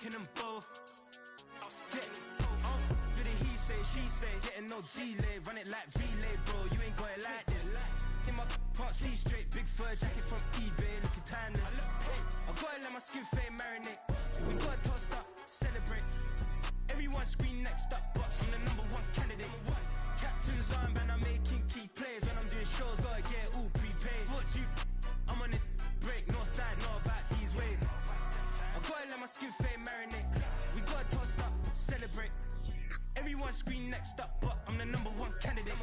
rocking them both. Bit of he say, she say, getting no delay. Run it like relay, bro, you ain't got it like this. In my can't see straight, big fur jacket from eBay, looking timeless. I gotta let my skin fade marinate. We gotta toast up, celebrate. Everyone scream next up, but I'm the #1 candidate. Captain's armband, I'm making key plays. When I'm doing shows, gotta get all prepaid. What you? I'm on it, break, no side, no about these ways. I gotta let my skin fade marinate. We gotta toast up, celebrate. Everyone scream next up, but I'm the #1 candidate.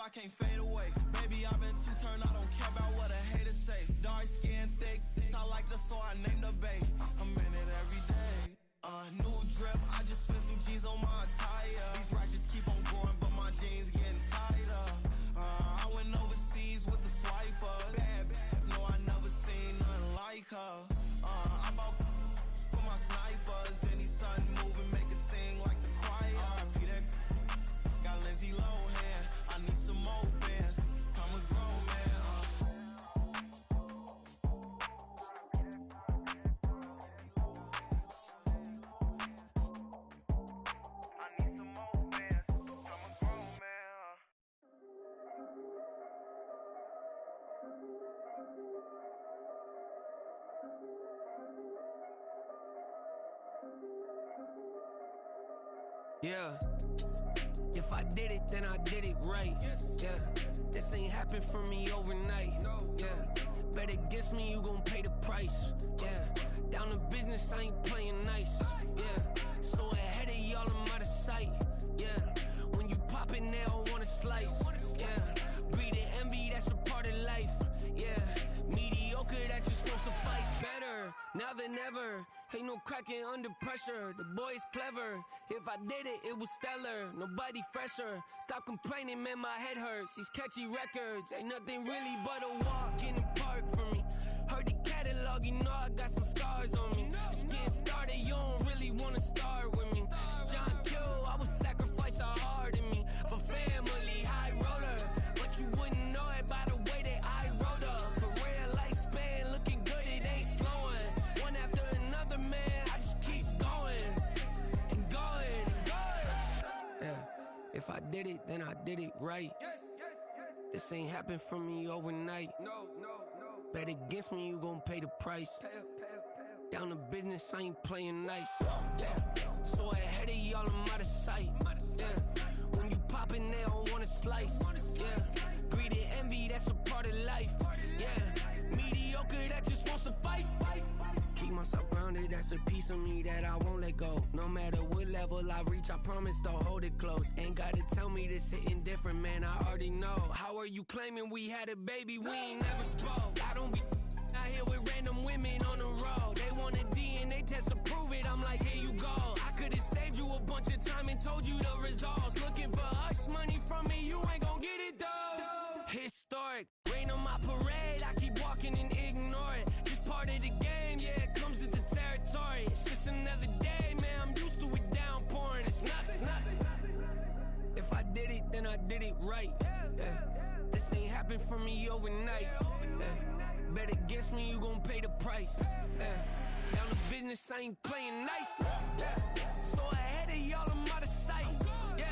I can't fade away. Baby, I've been too turned, I don't care about what a hater say. Dark skin, thick, I like the so I named the bae. I'm in it every day. New drip, I just spent some G's on my attire. These Yeah. If I did it, then I did it right. Yeah. This ain't happened for me overnight. Yeah. Bet against me, you gon' pay the price. Yeah. Down to business, I ain't playing nice. Yeah. So ahead of y'all, I'm out of sight. Yeah. When you poppin', they all wanna slice. Yeah. Greed and envy, that's a part of life. Yeah. Mediocre, that just won't suffice. Better now than ever. Ain't no cracking under pressure. The boy's clever. If I did it, it was stellar. Nobody fresher. Stop complaining, man, my head hurts. These catchy records ain't nothing really but a walk in the park for me. Heard the catalog, you know I got some scars on me. Just getting started, you don't really wanna start with me. It's John Kill, I would sacrifice a heart in me for family, high roller. But you wouldn't know it by the way that I wrote up. A rare lifespan, looking good, it ain't slowing. One after another, man, I just keep going and going and going. Yeah, if I did it, then I did it right. This ain't happened for me overnight. Bet against me, you gon' pay the price. Down to business, I ain't playing nice. So ahead of y'all, I'm out of sight. Yeah. When you poppin', they don't wanna slice. Yeah. Greed and envy, that's a part of life. Yeah. Mediocre, that just won't suffice. Keep myself grounded, that's a piece of me that I won't let go. No matter what level I reach, I promise to hold it close. Ain't gotta tell me this hitting different, man, I already know. How are you claiming we had a baby, we ain't never spoke? I don't be out here with random women on the road. They want a DNA test to prove it, I'm like, here you go. I could've saved you a bunch of time and told you the results. Looking for hush money from me, you ain't gon' get it though. Historic, rain on my parade, I keep walking and ignore it. Just part of the game, yeah, it comes with the territory. It's just another day, man, I'm used to it downpouring. It's nothing. If I did it, then I did it right. Yeah. This ain't happened for me overnight. Yeah. Bet against me, you gon' pay the price. Yeah. Down to business, I ain't playing nice. Yeah. So ahead of y'all, I'm out of sight. Yeah.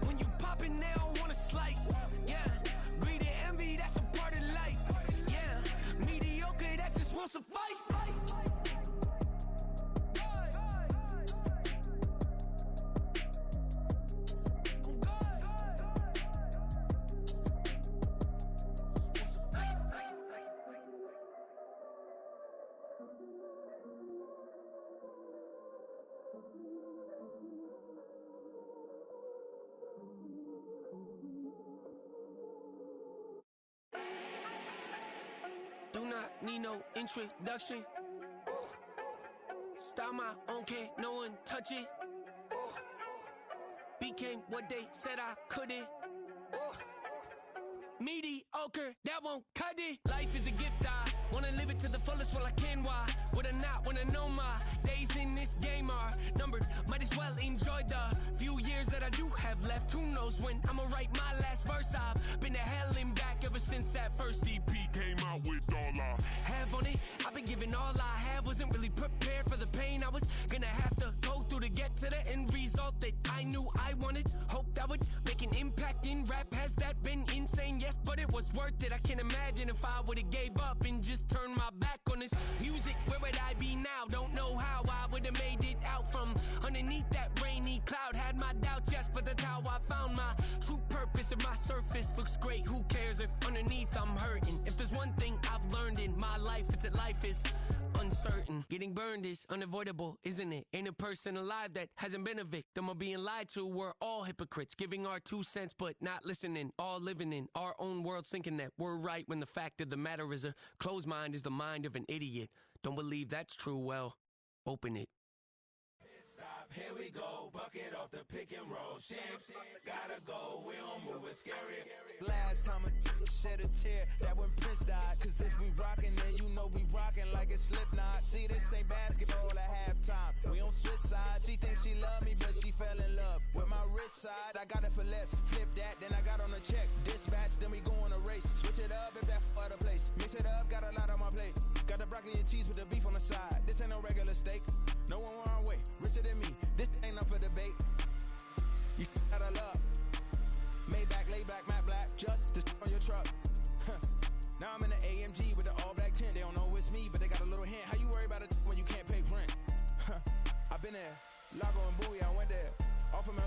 When you poppin', they don't wanna slice. Yeah. Greed and envy, that's a part of life. Yeah. Mediocre, that just won't suffice. Do not need no introduction. Ooh. Style my own, can't no one touch it. Ooh. Became what they said I couldn't. Ooh. Mediocre, that won't cut it. Life is a gift, I wanna live it to the fullest while I can. Why would I not wanna know my days in this game are numbered? Might as well enjoy the few years that I do have left. Who knows when I'ma write my last verse? I've been to hell and back ever since that first EP came out with all I have on it. I've been giving all I have, wasn't really prepared for the pain I was gonna have to go through to get to the end result that I knew I wanted. Hope that would make an impact in rap. Has that been insane? Yes, but it was worth it. I can't imagine if I would've gave up and just turned my back on this music. Where would I be now? Don't know how I would've made it out from underneath that rainy cloud. Had my doubts, yes, but that's how I found my true purpose. If my surface looks great, who cares if underneath I'm hurting? If there's one thing I've learned in my life, it's that life is uncertain. Getting burned is unavoidable, isn't it? Ain't a person alive that hasn't been a victim of being lied to. We're all hypocrites, giving our 2 cents but not listening. All living in our own world, thinking that we're right when the fact of the matter is a closed mind is the mind of an idiot. Don't believe that's true? Well, open it. Stop, here we go, bucket off the pick and roll. Shit, gotta go, we don't move, it's scary. Last time a shed a tear, that when Prince died. Cause if we rockin', then you know we rockin' like a Slipknot. See, this ain't basketball at halftime. We on switch sides. She thinks she love me, but she fell in love with my rich side. I got it for less. Flip that, then I got on a check. Dispatch, then we go on a race. Switch it up if that other place. Mix it up, got a lot on my plate. Got the broccoli and cheese with the beef on the side. This ain't no regular steak. No one wrong way, richer than me. This ain't up for debate. You gotta love. Maybach, laid back, matte black, just to on your truck. Now I'm in the AMG with the all black tint. They don't know it's me, but they got a little hint. How you worry about it when you can't pay rent? I've been there, Lago and Bowie, I went there. Off of my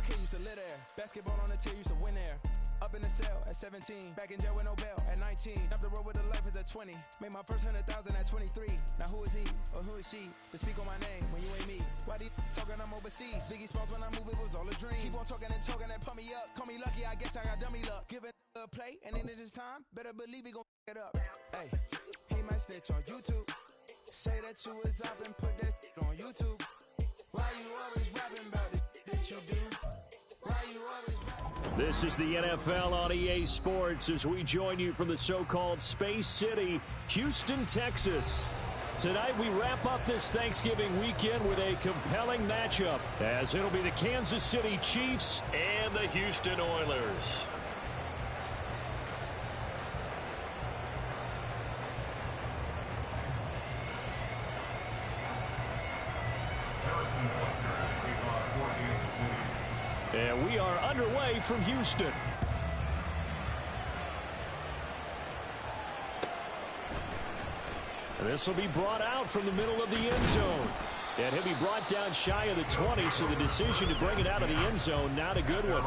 live there. Basketball on the tier, used to win there. Up in the cell at 17, back in jail with no bail at 19. Up the road with the life is at 20. Made my first 100,000 at 23. Now who is he or who is she to speak on my name when you ain't me? Why do you talking I'm overseas? Biggie Smalls when I move it was all a dream. Keep on talking and pump me up. Call me lucky, I guess I got dummy luck. Give it a play and in this time, better believe he gon' it up. Hey, he might snitch on YouTube. Say that you was up and put that on YouTube. Why you always rapping about the that you do? Why you always rapping? This is the NFL on EA Sports as we join you from the so-called Space City, Houston, Texas. Tonight we wrap up this Thanksgiving weekend with a compelling matchup as it'll be the Kansas City Chiefs and the Houston Oilers. And we are underway from Houston. And this will be brought out from the middle of the end zone. And he'll be brought down shy of the 20, so the decision to bring it out of the end zone, not a good one.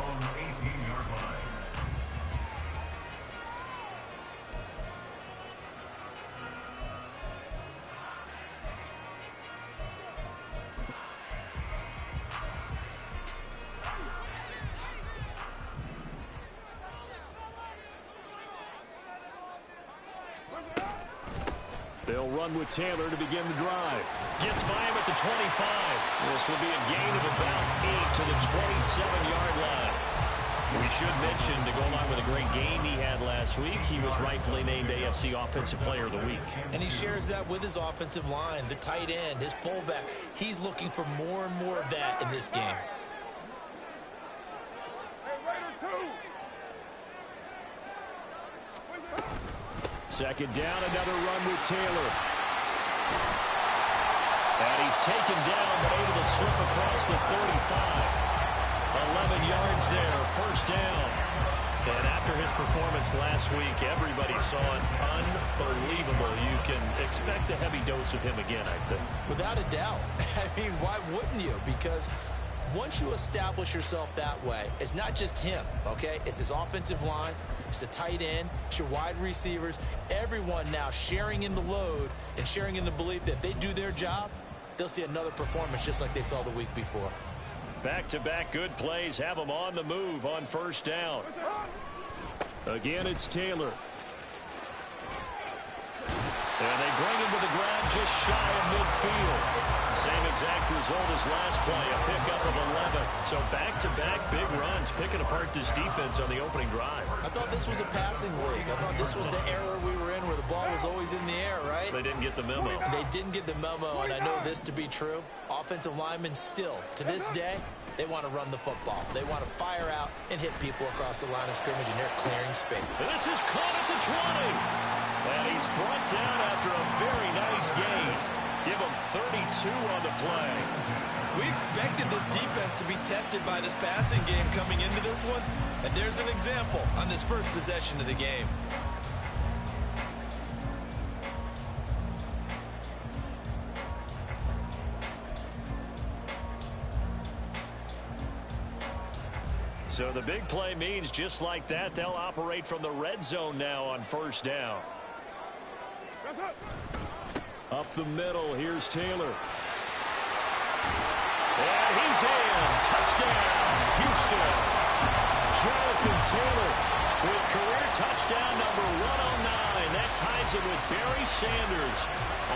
They'll run with Taylor to begin the drive. Gets by him at the 25. This will be a gain of about 8 to the 27-yard line. We should mention, to go along with a great game he had last week, he was rightfully named AFC Offensive Player of the Week. And he shares that with his offensive line, the tight end, his fullback. He's looking for more and more of that in this game. Second down, another run with Taylor. And he's taken down, but able to slip across the 35. 11 yards there, first down. And after his performance last week, everybody saw it unbelievable. You can expect a heavy dose of him again, I think. Without a doubt. I mean, why wouldn't you? Because once you establish yourself that way, it's not just him, okay? It's his offensive line, it's the tight end, it's your wide receivers, everyone now sharing in the load and sharing in the belief that they do their job, they'll see another performance just like they saw the week before. Back-to-back good plays have them on the move on first down. Again, it's Taylor. And they bring him to the ground just shy of midfield. Same exact result as last play, a pickup of 11. So back-to-back big runs, picking apart this defense on the opening drive. I thought this was a passing league. I thought this was the era we were in where the ball was always in the air, right? They didn't get the memo. They didn't get the memo, and I know this to be true. Offensive linemen still, to this day, they want to run the football. They want to fire out and hit people across the line of scrimmage, and they're clearing space. This is caught at the 20. And he's brought down after a very nice gain. Give him 32 on the play. We expected this defense to be tested by this passing game coming into this one, and there's an example on this first possession of the game. So the big play means just like that, they'll operate from the red zone now on first down. Up the middle, here's Taylor. And he's in. Touchdown, Houston. Jonathan Taylor with career touchdown number 109. That ties him with Barry Sanders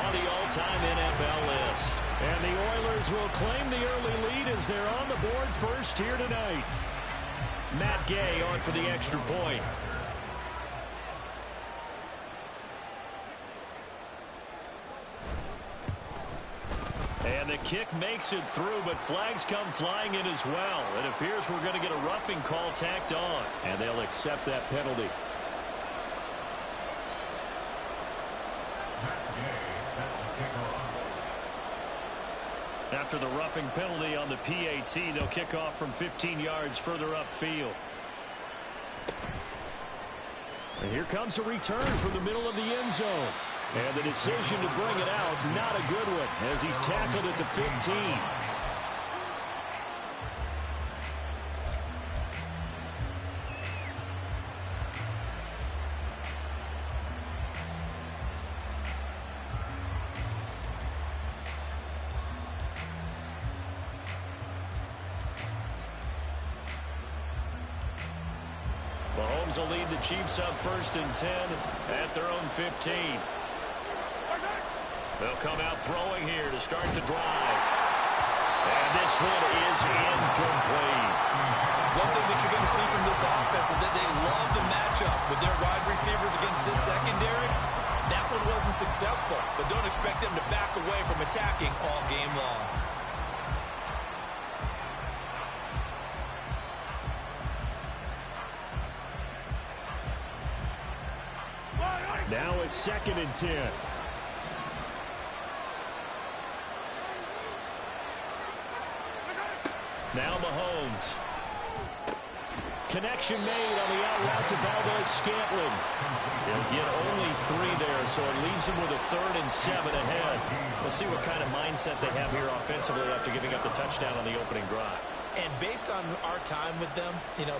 on the all-time NFL list. And the Oilers will claim the early lead as they're on the board first here tonight. Matt Gay on for the extra point. And the kick makes it through, but flags come flying in as well. It appears we're going to get a roughing call tacked on, and they'll accept that penalty. After the roughing penalty on the PAT, they'll kick off from 15 yards further upfield. And here comes a return from the middle of the end zone. And the decision to bring it out, not a good one, as he's tackled at the 15. Mahomes will lead the Chiefs up 1st and 10 at their own 15. They'll come out throwing here to start the drive. And this one is incomplete. One thing that you're going to see from this offense is that they love the matchup with their wide receivers against this secondary. That one wasn't successful, but don't expect them to back away from attacking all game long. Now it's 2nd and 10. Now Mahomes. Connection made on the out route to Valdez-Scantling. He'll get only 3 there, so it leaves him with a 3rd and 7 ahead. We'll see what kind of mindset they have here offensively after giving up the touchdown on the opening drive. And based on our time with them,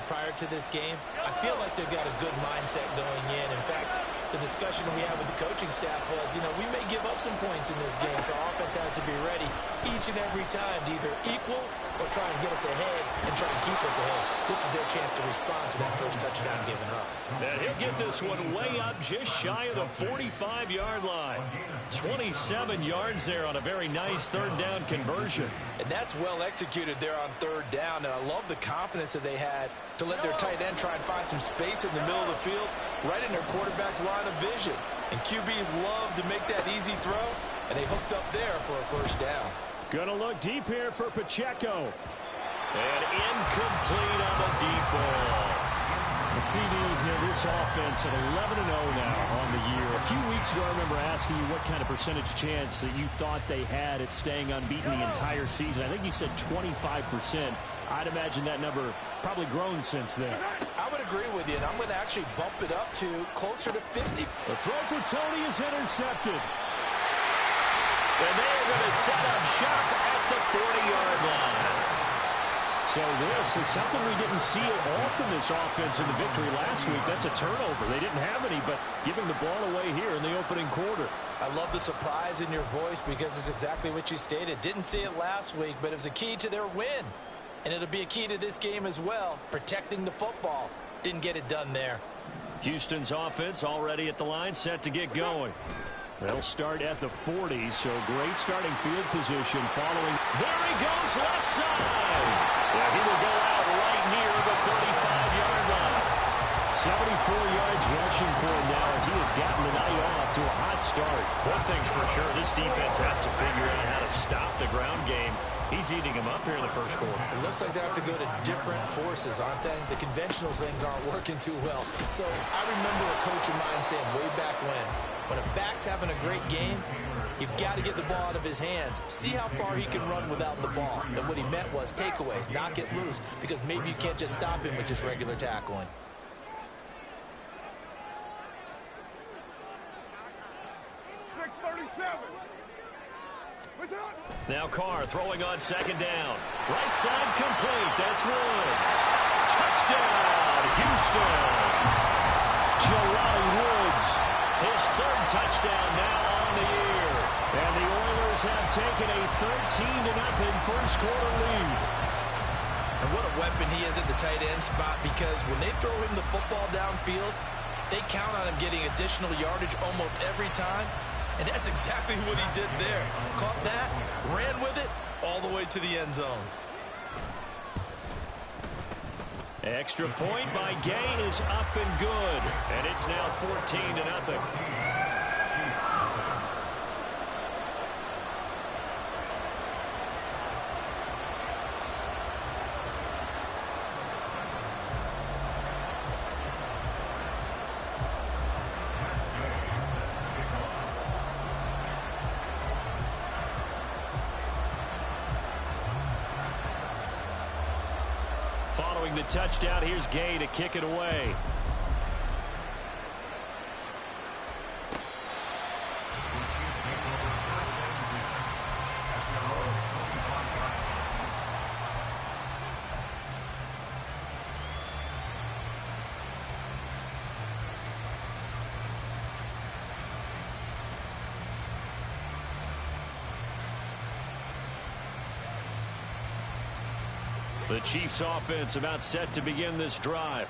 prior to this game, I feel like they've got a good mindset going in. In fact, the discussion we had with the coaching staff was, we may give up some points in this game, so our offense has to be ready each and every time to either equal or try and get us ahead and try and keep us ahead. This is their chance to respond to that first touchdown given up. And he'll get this one way up just shy of the 45-yard line. 27 yards there on a very nice 3rd down conversion. And that's well executed there on 3rd down, and I love the confidence that they had to let their tight end try and find some space in the middle of the field, right in their quarterback's line of vision. And QBs love to make that easy throw, and they hooked up there for a 1st down. Gonna look deep here for Pacheco. And incomplete on the deep ball. The CD, this offense at 11-0 now on the year. A few weeks ago, I remember asking you what kind of percentage chance that you thought they had at staying unbeaten the entire season. I think you said 25%. I'd imagine that number probably grown since then. I would agree with you, and I'm going to actually bump it up to closer to 50. The throw for Tony is intercepted. And they are going to set up shop at the 40-yard line. So this is something we didn't see at all from this offense in the victory last week. That's a turnover. They didn't have any, but giving the ball away here in the opening quarter. I love the surprise in your voice because it's exactly what you stated. Didn't see it last week, but it was a key to their win. And it'll be a key to this game as well, protecting the football. Didn't get it done there. Houston's offense already at the line, set to get going. They'll start at the 40, so great starting field position following. There he goes, left side. Yeah, he will go out right near the 35-yard line. 74 yards rushing for him now as he has gotten the night off to a hot start. One thing's for sure, this defense has to figure out how to stop the ground game. He's eating him up here in the first quarter. It looks like they have to go to different forces, aren't they? The conventional things aren't working too well. So I remember a coach of mine saying way back when a back's having a great game, you've got to get the ball out of his hands. See how far he can run without the ball. And what he meant was takeaways, knock it loose, because maybe you can't just stop him with just regular tackling. Now Carr throwing on 2nd down. Right side complete. That's Woods. Touchdown, Houston. Jelani Woods, his 3rd touchdown now on the year. And the Oilers have taken a 13-0 first quarter lead. And what a weapon he is at the tight end spot, because when they throw him the football downfield, they count on him getting additional yardage almost every time. And that's exactly what he did there. Caught that, ran with it, all the way to the end zone. Extra point by Gain is up and good. And it's now 14-0. Following the touchdown, here's Gay to kick it away. The Chiefs offense about set to begin this drive.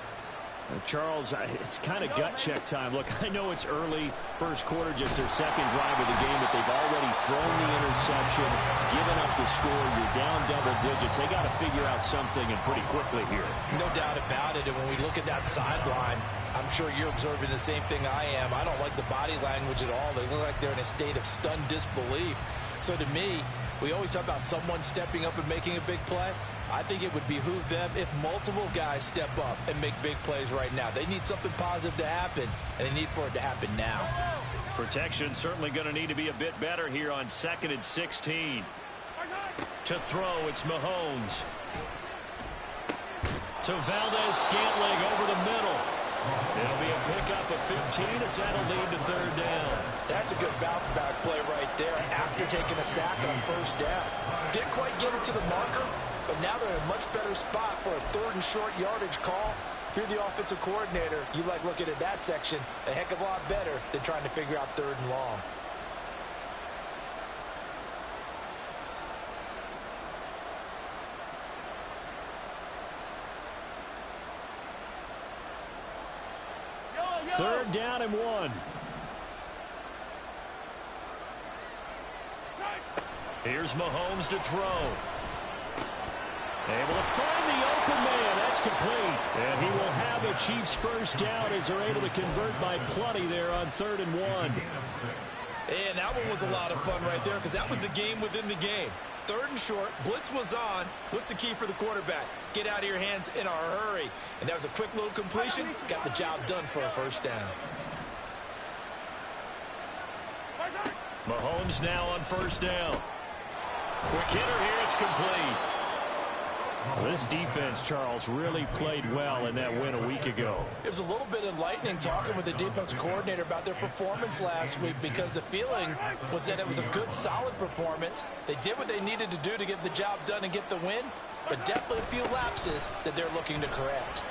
Charles, it's kind of gut check time. Look, I know it's early, first quarter, just their second drive of the game, but they've already thrown the interception, given up the score. You're down double digits. They got to figure out something, and pretty quickly here. No doubt about it. And when we look at that sideline, I'm sure you're observing the same thing I am. I don't like the body language at all. They look like they're in a state of stunned disbelief. So to me, we always talk about someone stepping up and making a big play. I think it would behoove them if multiple guys step up and make big plays right now. They need something positive to happen, and they need for it to happen now. Protection certainly going to need to be a bit better here on 2nd and 16. To throw, it's Mahomes. To Valdez-Scantling over the middle. It'll be a pickup of 15 as that'll lead to 3rd down. That's a good bounce-back play right there after taking a sack on 1st down. Didn't quite get it to the marker, but now they're in a much better spot for a 3rd and short yardage call. If you're the offensive coordinator, you like looking at that section a heck of a lot better than trying to figure out 3rd and long. Third down and 1. Here's Mahomes to throw. Able to find the open man. That's complete. And he will have a Chiefs first down as they're able to convert by plenty there on 3rd and 1. And that one was a lot of fun right there because that was the game within the game. 3rd and short, blitz was on. What's the key for the quarterback? Get out of your hands in a hurry. And that was a quick little completion. Got the job done for a first down. Mahomes now on 1st down. Quick hitter here, it's complete. This defense, Charles, really played well in that win a week ago. It was a little bit enlightening talking with the defense coordinator about their performance last week because the feeling was that it was a good, solid performance. They did what they needed to do to get the job done and get the win, but definitely a few lapses that they're looking to correct.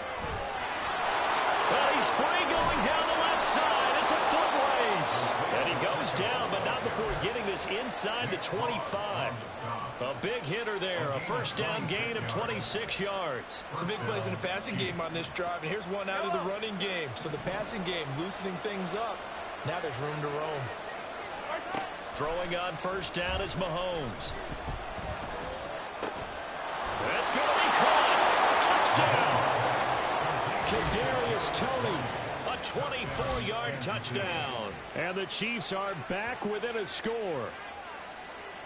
Well, he's free going down the left side. It's a foot race. And he goes down, but not before getting this inside the 25. A big hitter there, a first down gain of 26 yards. Some big plays in the passing game on this drive, and here's one out of the running game. So the passing game loosening things up. Now there's room to roam. Throwing on 1st down is Mahomes. That's going to be caught. Touchdown. Kadarius Toney, a 24-yard touchdown. And the Chiefs are back within a score.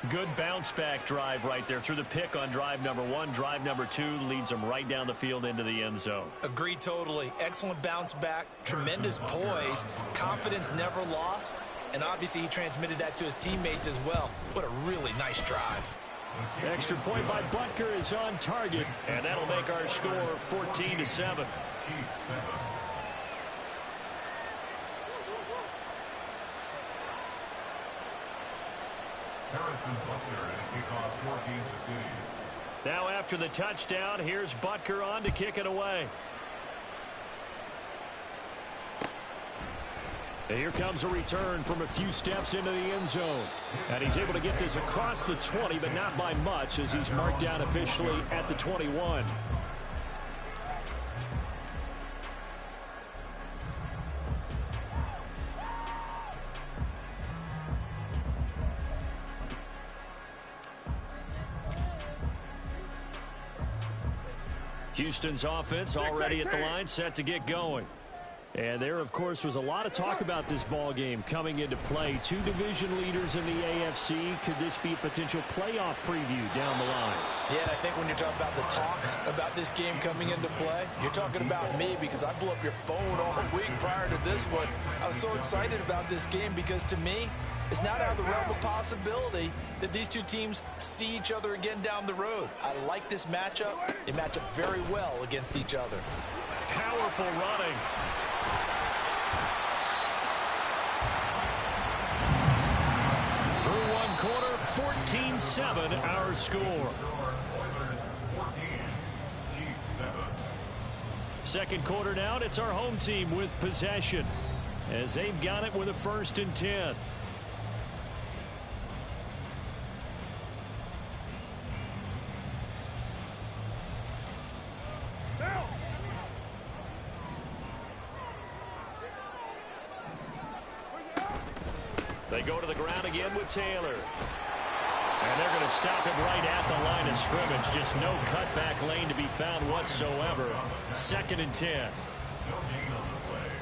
Good bounce-back drive right there through the pick on drive number 1. Drive number 2 leads them right down the field into the end zone. Agree totally. Excellent bounce back, tremendous poise, confidence never lost, and obviously he transmitted that to his teammates as well. What a really nice drive. Extra point by Butker is on target, and that'll make our score 14-7. Now after the touchdown, here's Butker on to kick it away. And here comes a return from a few steps into the end zone. And he's able to get this across the 20, but not by much as he's marked down officially at the 21. Houston's offense already at the line, set to get going. And there, of course, was a lot of talk about this ball game coming into play. 2 division leaders in the AFC. Could this be a potential playoff preview down the line? Yeah, I think when you're talking about the talk about this game coming into play, you're talking about me because I blew up your phone all week prior to this one. I was so excited about this game because to me, it's not out of the realm of possibility that these two teams see each other again down the road. I like this matchup. They match up very well against each other. Powerful running. Through one quarter, 14-7 our score. Second quarter now, and it's our home team with possession as they've got it with a 1st and 10. They go to the ground again with Taylor. And they're going to stop him right at the line of scrimmage. Just no cutback lane to be found whatsoever. 2nd and 10.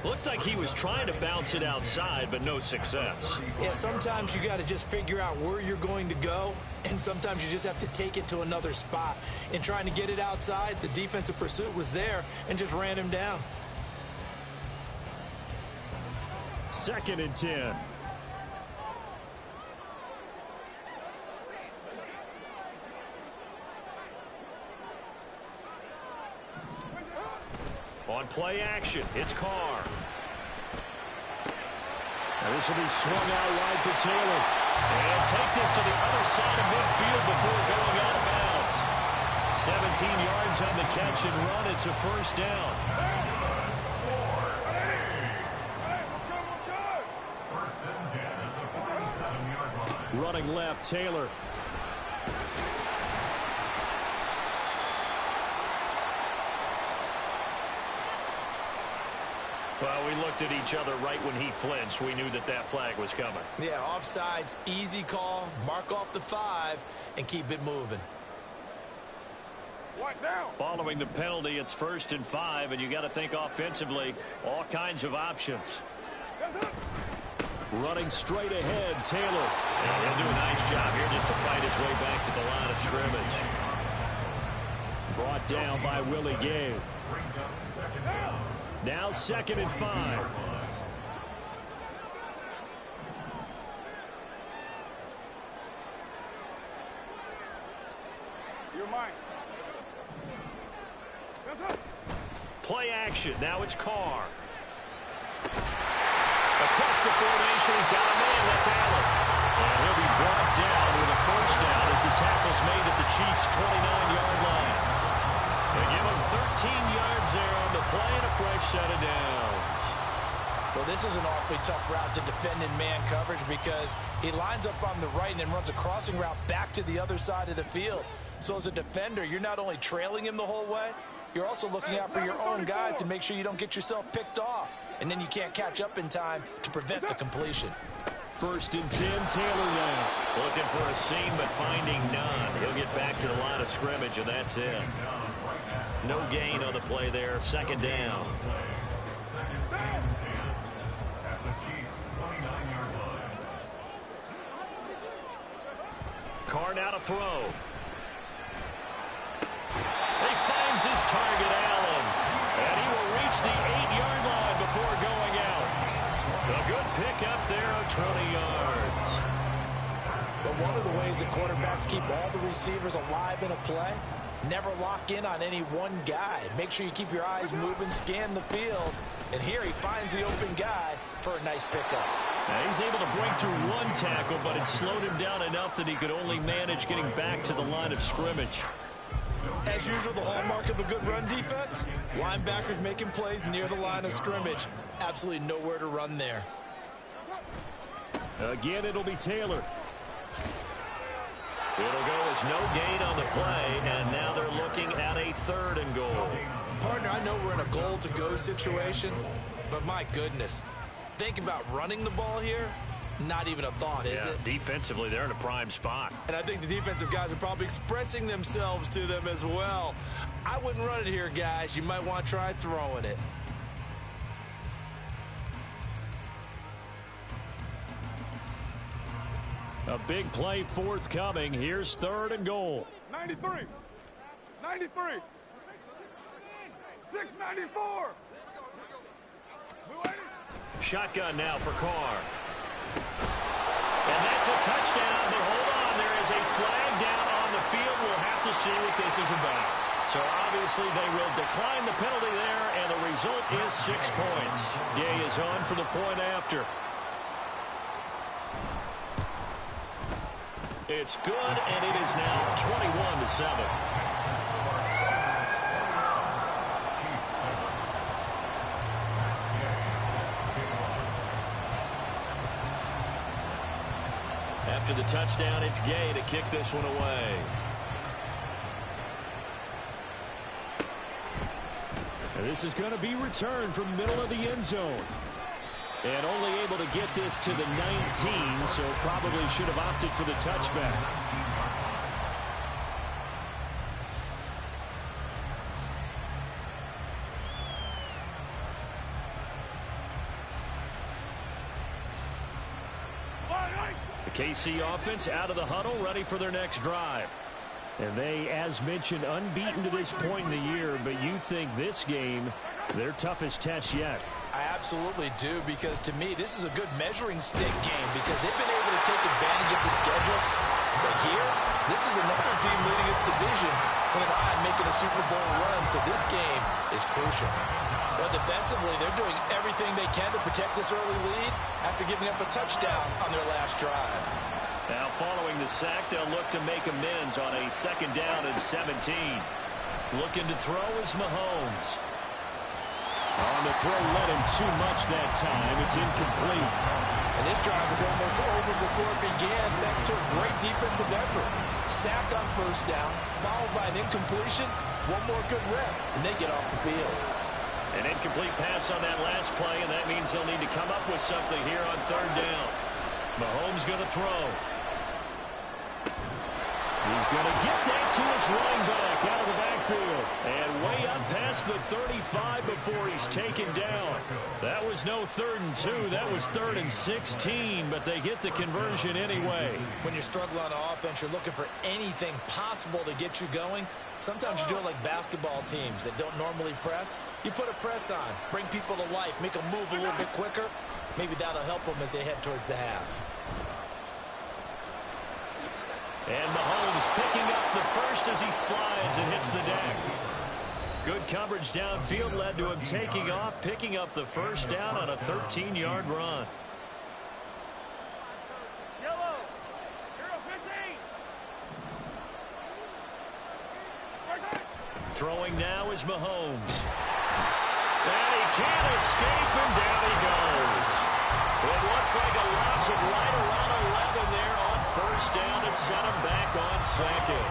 Looked like he was trying to bounce it outside, but no success. Yeah, sometimes you got to just figure out where you're going to go, and sometimes you just have to take it to another spot. In trying to get it outside, the defensive pursuit was there and just ran him down. 2nd and 10. On play action, it's Carr. Now this will be swung out wide for Taylor. And take this to the other side of midfield before going out of bounds. 17 yards on the catch and run. It's a 1st down. Running left, Taylor. Well, we looked at each other right when he flinched. We knew that that flag was coming. Yeah, offsides, easy call. Mark off the 5 and keep it moving. What now? Following the penalty, it's 1st and 5, and you got to think offensively. All kinds of options. Running straight ahead, Taylor. And he'll do a nice job here just to fight his way back to the line of scrimmage. Brought down by Willie Gay. Now 2nd and 5. You're mine. Play action. Now it's Carr. Across the formation, he's got a man. That's Allen. And he'll be brought down with a 1st down as the tackle's made at the Chiefs' 29-yard line. They give him 13 yards there on the play and a fresh set of downs. Well, this is an awfully tough route to defend in man coverage because he lines up on the right and then runs a crossing route back to the other side of the field. So as a defender, you're not only trailing him the whole way, you're also looking out for your own guys to make sure you don't get yourself picked off. And then you can't catch up in time to prevent the completion. 1st and 10, Taylor now. Looking for a seam, but finding none. He'll get back to the line of scrimmage, and that's it. No gain on the play there. 2nd down. Carr now to throw. He finds his target, Allen. And he will reach the 8-yard line before going out. A good pickup there of 20 yards. But one of the ways that quarterbacks keep all the receivers alive in a play, never lock in on any one guy. Make sure you keep your eyes moving, scan the field. And here he finds the open guy for a nice pickup. Now he's able to break through one tackle, but it slowed him down enough that he could only manage getting back to the line of scrimmage. As usual, the hallmark of a good run defense, linebackers making plays near the line of scrimmage. Absolutely nowhere to run there. Again, it'll be Taylor. It'll go as no gain on the play, and now they're looking at a 3rd and goal. Partner, I know we're in a goal-to-go situation, but my goodness, think about running the ball here. Not even a thought, is it? Defensively, they're in a prime spot. And I think the defensive guys are probably expressing themselves to them as well. I wouldn't run it here, guys. You might want to try throwing it. A big play forthcoming. Here's 3rd and goal. 93. 93. 694. Shotgun now for Carr. And that's a touchdown, but hold on. There is a flag down on the field. We'll have to see what this is about. So obviously they will decline the penalty there, and the result is 6 points. Gay is on for the point after. It's good, and it is now 21-7. After the touchdown, it's Gay to kick this one away. And this is going to be returned from middle of the end zone. And only able to get this to the 19, so probably should have opted for the touchback. The KC offense out of the huddle, ready for their next drive. And they, as mentioned, unbeaten to this point in the year, but you think this game, their toughest test yet. I absolutely do, because to me, this is a good measuring stick game because they've been able to take advantage of the schedule. But here, this is another team leading its division with an eye on making a Super Bowl run, so this game is crucial. But defensively, they're doing everything they can to protect this early lead after giving up a touchdown on their last drive. Now, following the sack, they'll look to make amends on a 2nd down and 17. Looking to throw is Mahomes. On the throw, led him too much that time. It's incomplete. And this drive was almost over before it began thanks to a great defensive effort. Sack on 1st down, followed by an incompletion. One more good rep, and they get off the field. An incomplete pass on that last play, and that means they'll need to come up with something here on 3rd down. Mahomes going to throw. He's going to get that to his running back out of the backfield. And way up past the 35 before he's taken down. That was no 3rd and 2. That was 3rd and 16, but they get the conversion anyway. When you're struggling on offense, you're looking for anything possible to get you going. Sometimes you do it like basketball teams that don't normally press. You put a press on, bring people to life, make them move a little bit quicker. Maybe that'll help them as they head towards the half. And Mahomes picking up the first as he slides and hits the deck. Good coverage downfield led to him taking off, picking up the 1st down on a 13-yard run. Yellow. Hero 15. Throwing now is Mahomes. And he can't escape, and down he goes. It looks like a loss of right around 11 there on 1st down to set him back on 2nd.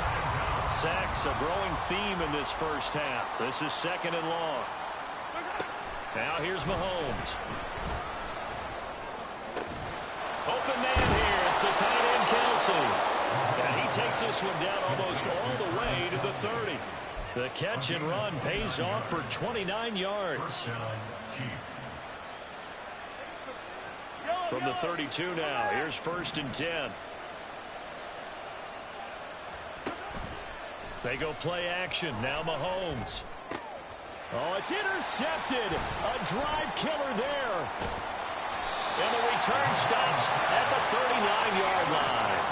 Sacks a growing theme in this 1st half. This is 2nd and long. Now here's Mahomes. Open man here. It's the tight end, Kelsey. And he takes this one down almost all the way to the 30. The catch and run pays off for 29 yards. From the 32 now, here's 1st and 10. They go play action. Now Mahomes. Oh, it's intercepted. A drive killer there. And the return stops at the 39-yard line.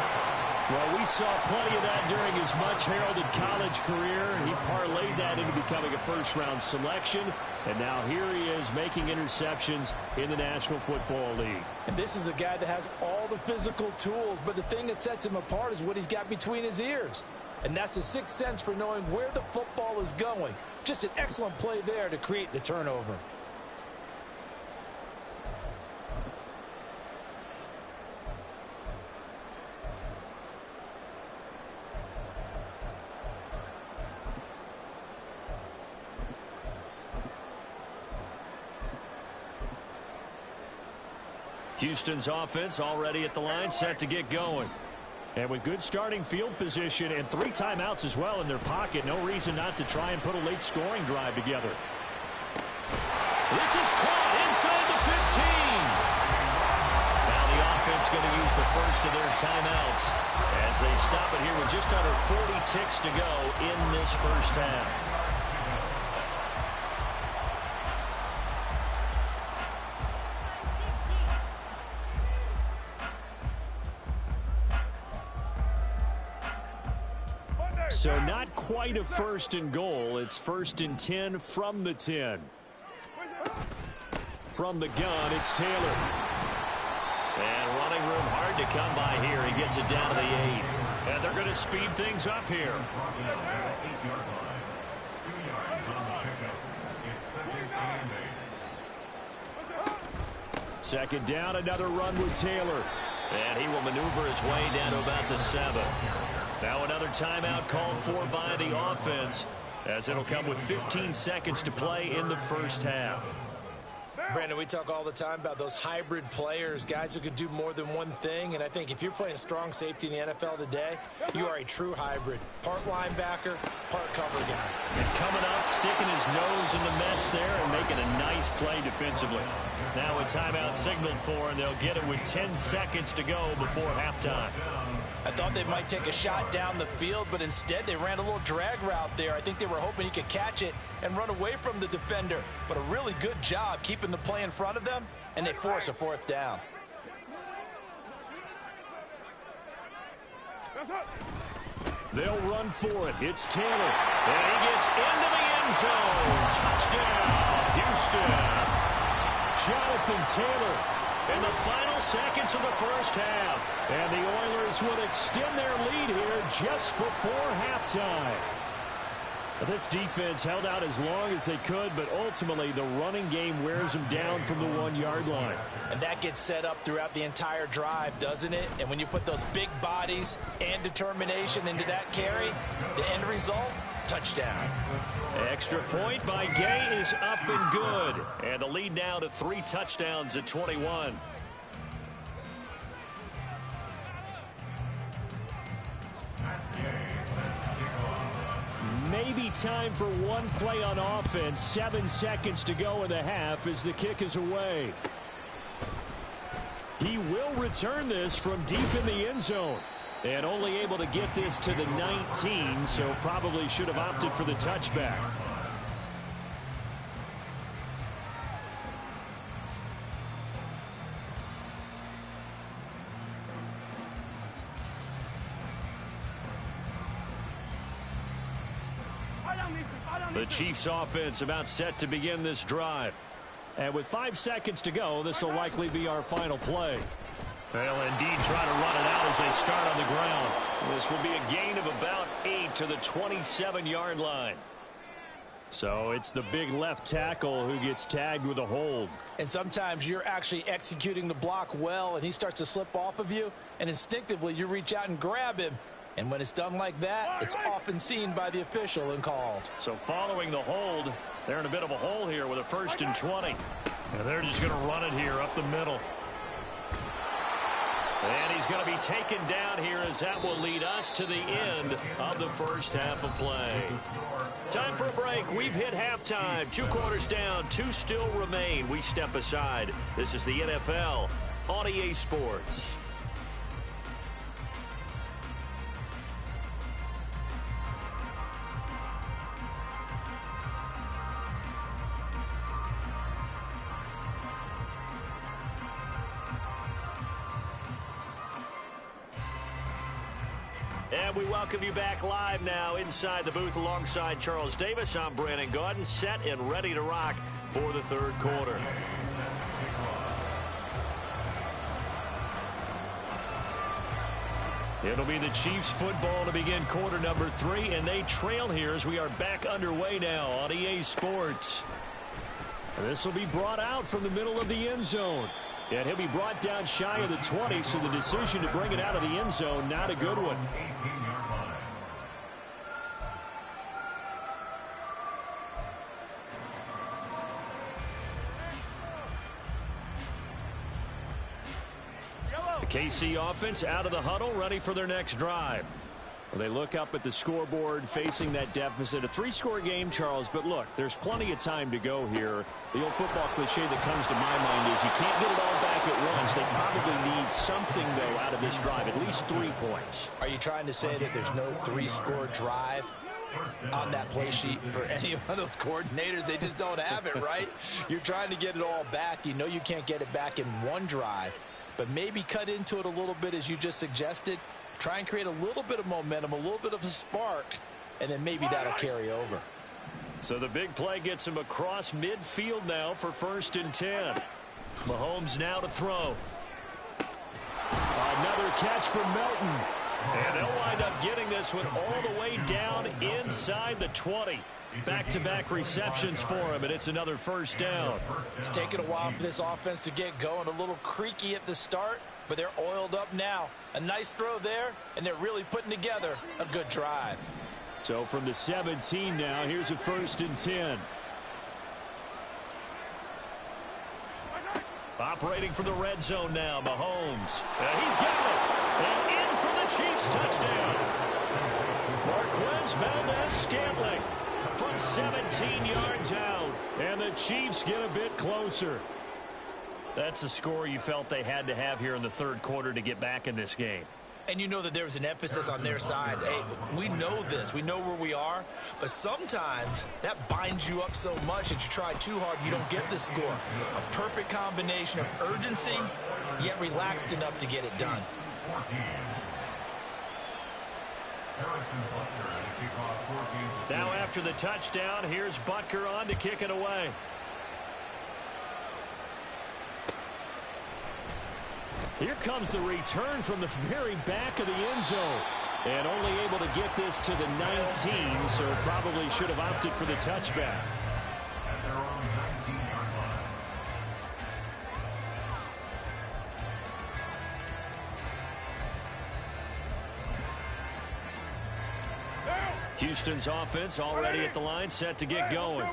Well, we saw plenty of that during his much-heralded college career. He parlayed that into becoming a first-round selection. And now here he is making interceptions in the National Football League. And this is a guy that has all the physical tools, but the thing that sets him apart is what he's got between his ears. And that's the 6th sense for knowing where the football is going. Just an excellent play there to create the turnover. Houston's offense already at the line, set to get going. And with good starting field position and 3 timeouts as well in their pocket, no reason not to try and put a late scoring drive together. This is caught inside the 15. Now the offense going to use the first of their timeouts as they stop it here with just under 40 ticks to go in this 1st half. So not quite a 1st and goal. It's 1st and 10 from the 10. From the gun, it's Taylor. And running room hard to come by here. He gets it down to the 8. And they're going to speed things up here. 2nd down, another run with Taylor. And he will maneuver his way down to about the 7. Now another timeout called for by the offense, as it'll come with 15 seconds to play in the 1st half. Brandon, we talk all the time about those hybrid players, guys who could do more than one thing. And I think if you're playing strong safety in the NFL today, you are a true hybrid. Part linebacker, part cover guy. And coming up, sticking his nose in the mess there and making a nice play defensively. Now a timeout signaled for, and they'll get it with 10 seconds to go before halftime. I thought they might take a shot down the field, but instead they ran a little drag route there. I think they were hoping he could catch it and run away from the defender. But a really good job keeping the play in front of them, and they force a fourth down. They'll run for it. It's Taylor. And he gets into the end zone. Touchdown, Houston. Jonathan Taylor. In the final seconds of the first half. And the Oilers will extend their lead here just before halftime. This defense held out as long as they could, but ultimately the running game wears them down from the 1-yard line. And that gets set up throughout the entire drive, doesn't it? And when you put those big bodies and determination into that carry, the end result, touchdown. Extra point by Gay is up and good. And the lead now to 3 touchdowns at 21. Maybe time for one play on offense. 7 seconds to go in the half as the kick is away. He will return this from deep in the end zone. And only able to get this to the 19, so probably should have opted for the touchback. The Chiefs offense about set to begin this drive. And with 5 seconds to go, this will likely be our final play. They'll indeed try to run it out as they start on the ground. This will be a gain of about 8 to the 27-yard line. So it's the big left tackle who gets tagged with a hold. And sometimes you're actually executing the block well, and he starts to slip off of you, and instinctively you reach out and grab him. And when it's done like that, it's often seen by the official and called. So following the hold, they're in a bit of a hole here with a 1st and 20. And they're just going to run it here up the middle. And he's going to be taken down here as that will lead us to the end of the first half of play. Time for a break. We've hit halftime. 2 quarters down, 2 still remain. We step aside. This is the NFL on EA Sports. And we welcome you back live now inside the booth alongside Charles Davis. I'm Brandon Gaudin, set and ready to rock for the 3rd quarter. It'll be the Chiefs football to begin quarter number 3, and they trail here as we are back underway now on EA Sports. This will be brought out from the middle of the end zone. And he'll be brought down shy of the 20, so the decision to bring it out of the end zone, not a good one. The KC offense out of the huddle, ready for their next drive. Well, they look up at the scoreboard facing that deficit. A 3-score game, Charles, but look, there's plenty of time to go here. The old football cliche that comes to my mind is you can't get it all back at once. They probably need something, though, out of this drive, at least 3 points. Are you trying to say that there's no 3-score drive on that play sheet for any of those coordinators? They just don't have it, right? You're trying to get it all back. You know you can't get it back in one drive, but maybe cut into it a little bit as you just suggested. Try and create a little bit of momentum, a little bit of a spark, and then maybe that'll carry over. So the big play gets him across midfield now for 1st and 10. Mahomes now to throw. Another catch from Melton. And they'll wind up getting this one all the way down inside the 20. Back-to-back receptions for him, and it's another 1st down. It's taken a while for this offense to get going. A little creaky at the start, but they're oiled up now. A nice throw there, and they're really putting together a good drive. So from the 17 now, here's a 1st and 10. Operating from the red zone now, Mahomes. He's got it. And in for the Chiefs touchdown. Marquez Valdez-Scantling from 17 yards out. And the Chiefs get a bit closer. That's a score you felt they had to have here in the third quarter to get back in this game. And you know that there was an emphasis on their side. Hey, we know this. We know where we are. But sometimes that binds you up so much that you try too hard, you don't get the score. A perfect combination of urgency, yet relaxed enough to get it done. Now after the touchdown, here's Butker on to kick it away. Here comes the return from the very back of the end zone. And only able to get this to the 19, so probably should have opted for the touchback. Houston's offense already at the line, set to get going.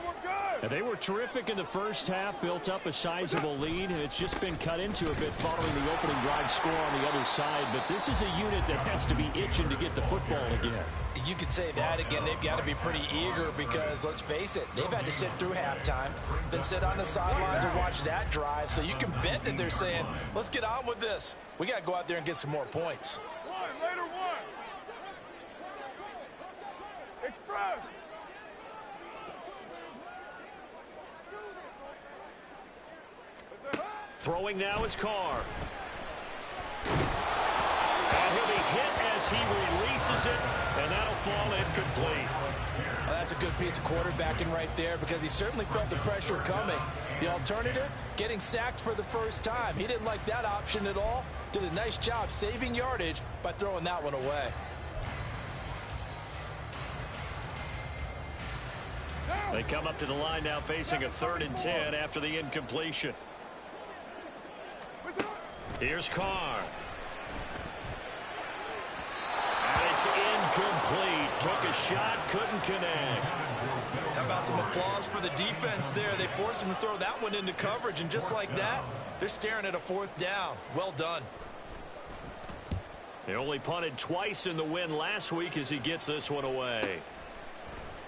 And they were terrific in the first half, built up a sizable lead, and it's just been cut into a bit following the opening drive score on the other side. But this is a unit that has to be itching to get the football again. You could say that again. They've got to be pretty eager because, let's face it, they've had to sit through halftime, then sit on the sidelines and watch that drive. So you can bet that they're saying, let's get on with this. We got to go out there and get some more points. Later one. Express. Throwing now is Carr. And he'll be hit as he releases it, and that'll fall incomplete. Well, that's a good piece of quarterbacking right there because he certainly felt the pressure coming. The alternative, getting sacked for the first time. He didn't like that option at all. Did a nice job saving yardage by throwing that one away. They come up to the line now facing a 3rd and 10 after the incompletion. Here's Carr. And it's incomplete. Took a shot, couldn't connect. How about some applause for the defense there? They forced him to throw that one into coverage, and just like that, they're staring at a 4th down. Well done. They only punted twice in the win last week as he gets this one away.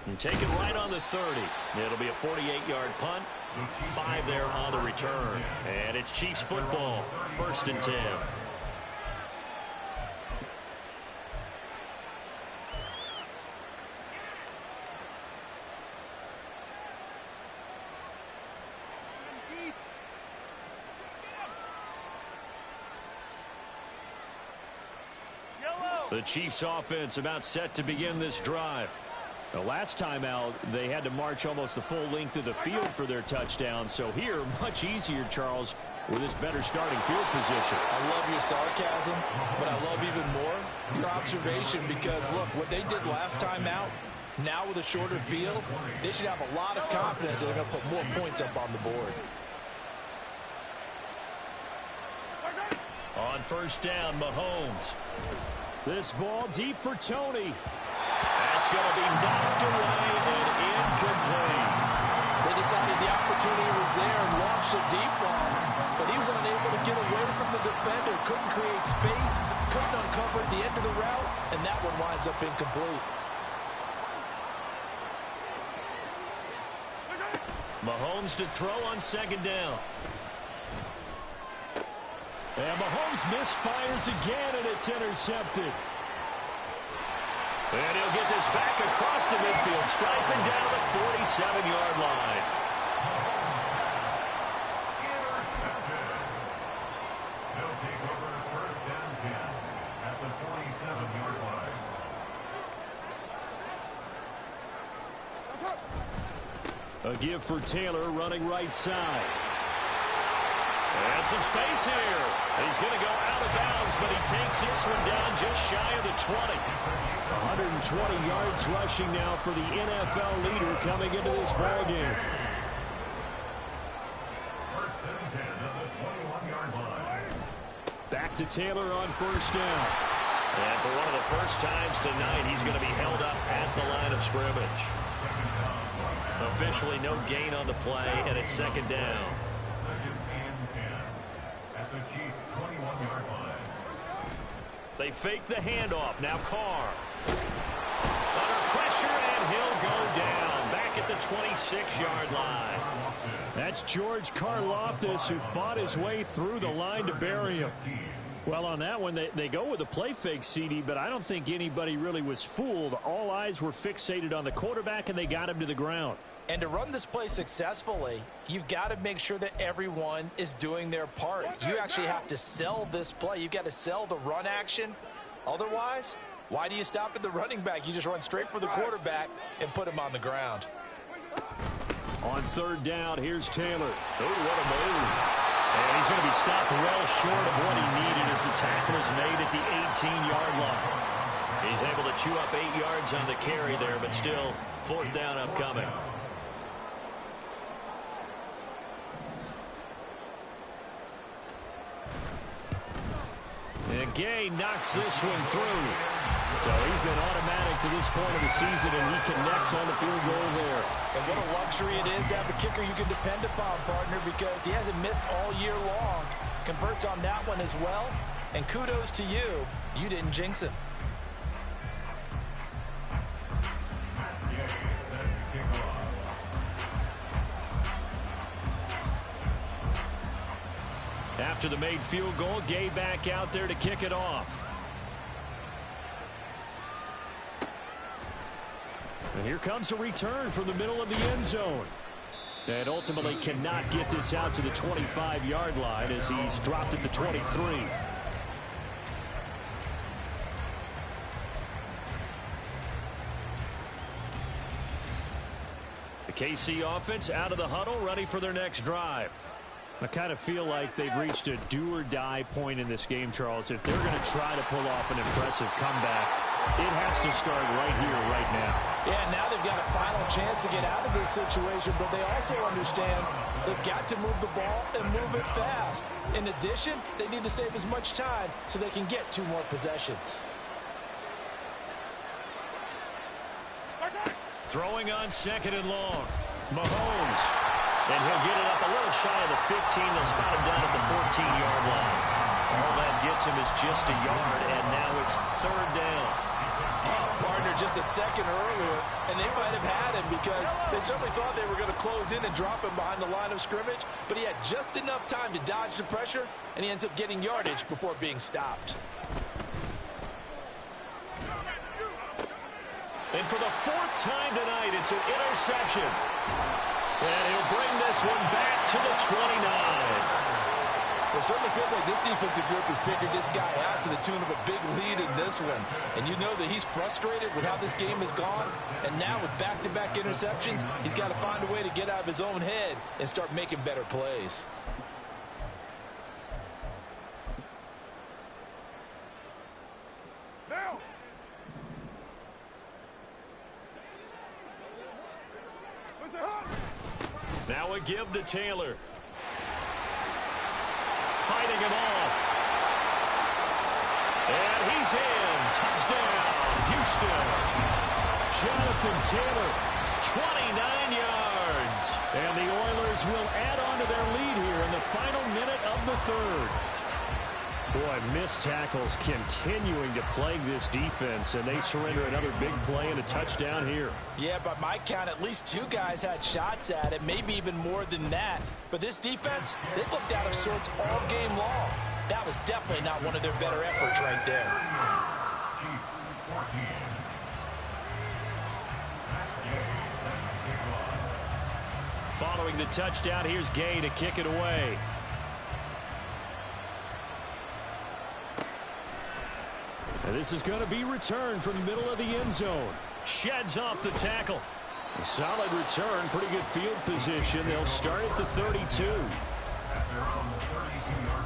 And take it right on the 30. It'll be a 48-yard punt. 5 there on the return. And it's Chiefs football. 1st and 10. The Chiefs offense about set to begin this drive. The last time out, they had to march almost the full length of the field for their touchdown. So here, much easier, Charles, with this better starting field position. I love your sarcasm, but I love even more your observation because, look, what they did last time out, now with a shorter field, they should have a lot of confidence that they're going to put more points up on the board. On 1st down, Mahomes. This ball deep for Tony. That's going to be knocked away and incomplete. They decided the opportunity was there and launched a deep ball, but he was unable to get away from the defender, couldn't create space, couldn't uncover at the end of the route, and that one winds up incomplete. Mahomes to throw on 2nd down. And Mahomes misfires again, and it's intercepted. And he'll get this back across the midfield stripe and down the 47-yard line. Intercepted. They'll take over 1st and 10 at the 47-yard line. A give for Taylor running right side. And some space here. He's going to go out of bounds, but he takes this one down just shy of the 20. 120 yards rushing now for the NFL leader coming into this ballgame. 1st and 10 at the 21-yard line. Back to Taylor on 1st down. And for one of the first times tonight, he's going to be held up at the line of scrimmage. Officially no gain on the play, and it's 2nd down. 2nd and 10. the Chiefs' 21-yard line. They fake the handoff. Now Carr. Under pressure, and he'll go down. Back at the 26-yard line. That's George Karlaftis, who fought his way through the line to bury him. Well, on that one, they go with a play fake, CD, but I don't think anybody really was fooled. All eyes were fixated on the quarterback, and they got him to the ground. And to run this play successfully, you've got to make sure that everyone is doing their part. You actually have to sell this play. You've got to sell the run action. Otherwise, why do you stop at the running back? You just run straight for the quarterback and put him on the ground. On third down, here's Taylor. Oh, what a move. And he's going to be stopped well short of what he needed as the tackle is made at the 18-yard line. He's able to chew up 8 yards on the carry there, but still, fourth down upcoming. And Gay knocks this one through. So he's been automatic to this point of the season, and he connects on the field goal there. And what a luxury it is to have a kicker you can depend upon, partner, because he hasn't missed all year long. Converts on that one as well. And kudos to you. You didn't jinx him. After the made field goal, Gay back out there to kick it off. And here comes a return from the middle of the end zone. And ultimately cannot get this out to the 25-yard line as he's dropped at the 23. The KC offense out of the huddle, ready for their next drive. I kind of feel like they've reached a do-or-die point in this game, Charles. If they're going to try to pull off an impressive comeback, it has to start right here, right now. Yeah, now they've got a final chance to get out of this situation, but they also understand they've got to move the ball and move it fast. In addition, they need to save as much time so they can get 2 more possessions. Throwing on second and long. Mahomes. And he'll get it up a little shy of the 15. They'll spot him down at the 14-yard line. All that gets him is just a yard, and now it's third down. Partner, just a second earlier, and they might have had him because they certainly thought they were going to close in and drop him behind the line of scrimmage, but he had just enough time to dodge the pressure, and he ends up getting yardage before being stopped. And for the 4th time tonight, it's an interception. And he'll bring this one back to the 29. Well, it certainly feels like this defensive group has figured this guy out to the tune of a big lead in this one. And you know that he's frustrated with how this game has gone. And now with back-to-back interceptions, he's got to find a way to get out of his own head and start making better plays. Now a give to Taylor. Fighting him off. And he's in. Touchdown, Houston. Jonathan Taylor, 29 yards. And the Oilers will add on to their lead here in the final minute of the 3rd. Boy, missed tackles continuing to plague this defense, and they surrender another big play and a touchdown here. Yeah, by my count, at least 2 guys had shots at it, maybe even more than that. But this defense, they've looked out of sorts all game long. That was definitely not one of their better efforts right there. Chiefs 14. Following the touchdown, here's Gay to kick it away. And this is going to be returned from the middle of the end zone. Sheds off the tackle. A solid return, pretty good field position. They'll start at the 32. After on the 32-yard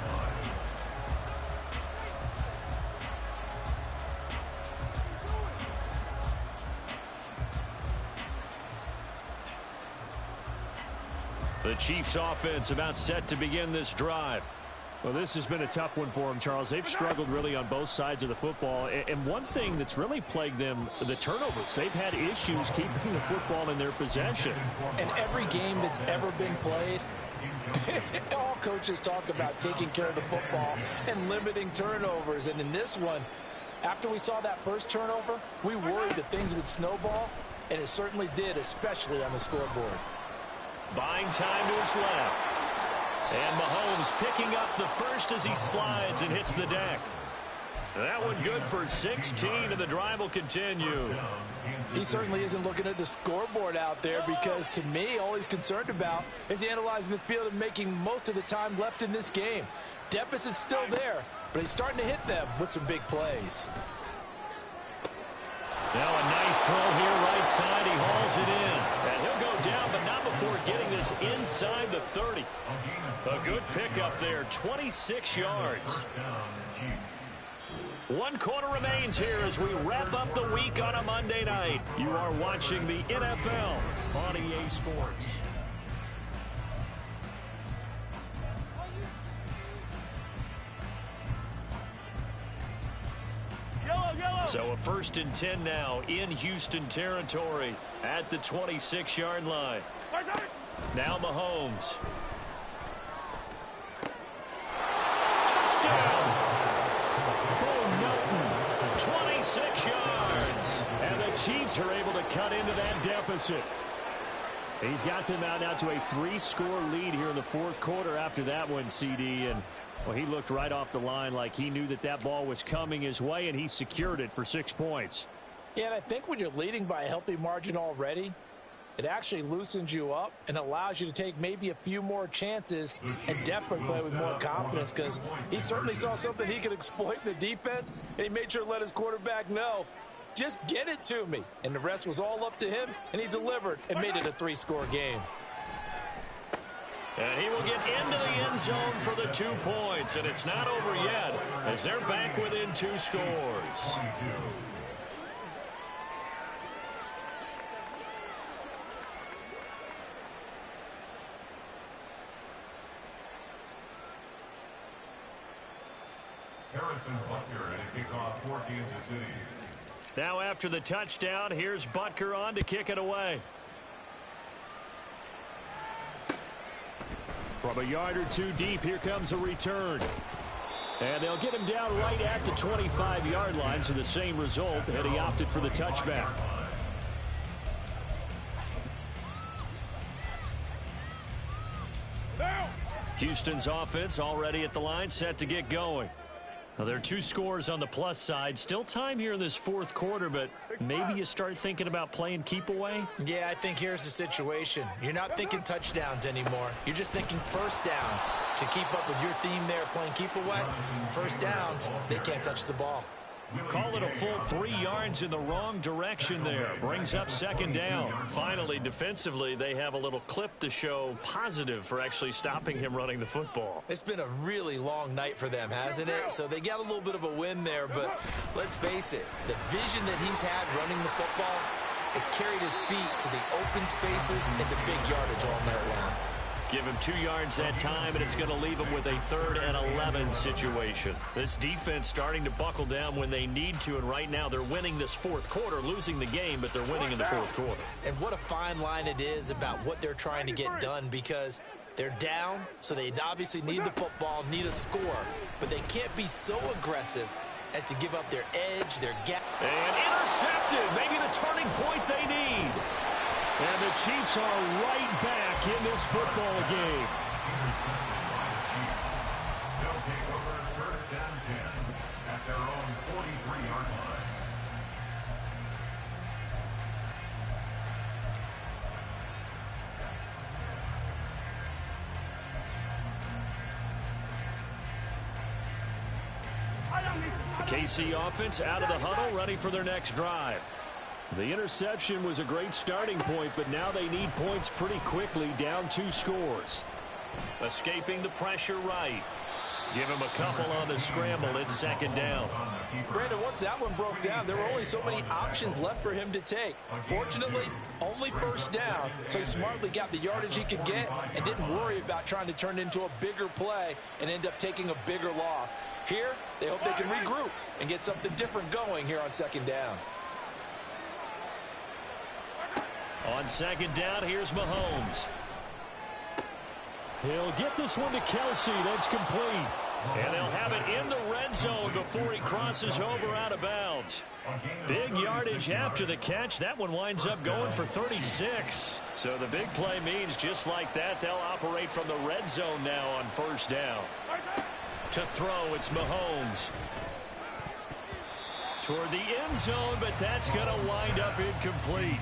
line. The Chiefs offense about set to begin this drive. Well, this has been a tough one for them, Charles. They've struggled really on both sides of the football. And one thing that's really plagued them, the turnovers. They've had issues keeping the football in their possession. And every game that's ever been played, All coaches talk about taking care of the football and limiting turnovers. And in this one, after we saw that first turnover, we worried that things would snowball, and it certainly did, especially on the scoreboard. Buying time to his left. And Mahomes picking up the first as he slides and hits the deck. That one good for 16, and the drive will continue. He certainly isn't looking at the scoreboard out there because, to me, all he's concerned about is analyzing the field and making most of the time left in this game. Deficit's still there, but he's starting to hit them with some big plays. Now a nice throw here right side. He hauls it in. And he'll go down, but not before getting this inside the 30. A good pickup there, 26 yards. 1 quarter remains here as we wrap up the week on a Monday night. You are watching the NFL on EA Sports. So a 1st and 10 now in Houston territory at the 26-yard line. Now Mahomes. Touchdown! Bo Melton, 26 yards. And the Chiefs are able to cut into that deficit. He's got them out now to a 3-score lead here in the 4th quarter after that one, CD. And well, he looked right off the line like he knew that that ball was coming his way, and he secured it for 6 points. Yeah, and I think when you're leading by a healthy margin already, it actually loosens you up and allows you to take maybe a few more chances and definitely play with more confidence, because he certainly saw something he could exploit in the defense, and he made sure to let his quarterback know, just get it to me. And the rest was all up to him, and he delivered and made it a 3-score game. And he will get into the end zone for the 2 points. And it's not over yet as they're back within 2 scores. Harrison Butker at a kickoff for Kansas City. Now after the touchdown, here's Butker on to kick it away. From a yard or 2 deep, here comes a return. And they'll get him down right at the 25-yard line, so the same result, and he opted for the touchback. Houston's offense already at the line, set to get going. Well, there are 2 scores on the plus side. Still time here in this 4th quarter, but maybe you start thinking about playing keep away? Yeah, I think here's the situation. You're not thinking touchdowns anymore. You're just thinking first downs. To keep up with your theme there, playing keep away, first downs, they can't touch the ball. Call it a full 3 yards in the wrong direction there. Brings up 2nd down. Finally, defensively, they have a little clip to show positive for actually stopping him running the football. It's been a really long night for them, hasn't it? So they got a little bit of a win there, but let's face it, the vision that he's had running the football has carried his feet to the open spaces and the big yardage all night long. Give him 2 yards that time, and it's going to leave him with a 3rd and 11 situation. This defense starting to buckle down when they need to, and right now they're winning this 4th quarter, losing the game, but they're winning in the 4th quarter. And what a fine line it is about what they're trying to get done, because they're down, so they obviously need the football, need a score, but they can't be so aggressive as to give up their edge, their gap. And intercepted, maybe the turning point they need. And the Chiefs are right back in this football game. They'll take over 1st and 10 at their own 43-yard line. The KC offense out of the huddle, ready for their next drive. The interception was a great starting point, but now they need points pretty quickly, down 2 scores. Escaping the pressure right. Give him a couple on the scramble. It's 2nd down. Brandon, once that one broke down, there were only so many options left for him to take. Fortunately, only 1st down, so he smartly got the yardage he could get and didn't worry about trying to turn it into a bigger play and end up taking a bigger loss. Here, they hope they can regroup and get something different going here on 2nd down. On 2nd down, here's Mahomes. He'll get this one to Kelsey. That's complete. And they'll have it in the red zone before he crosses over out of bounds. Big yardage after the catch. That one winds up going for 36. So the big play means just like that, they'll operate from the red zone now on first down. To throw, it's Mahomes. Toward the end zone, but that's going to wind up incomplete.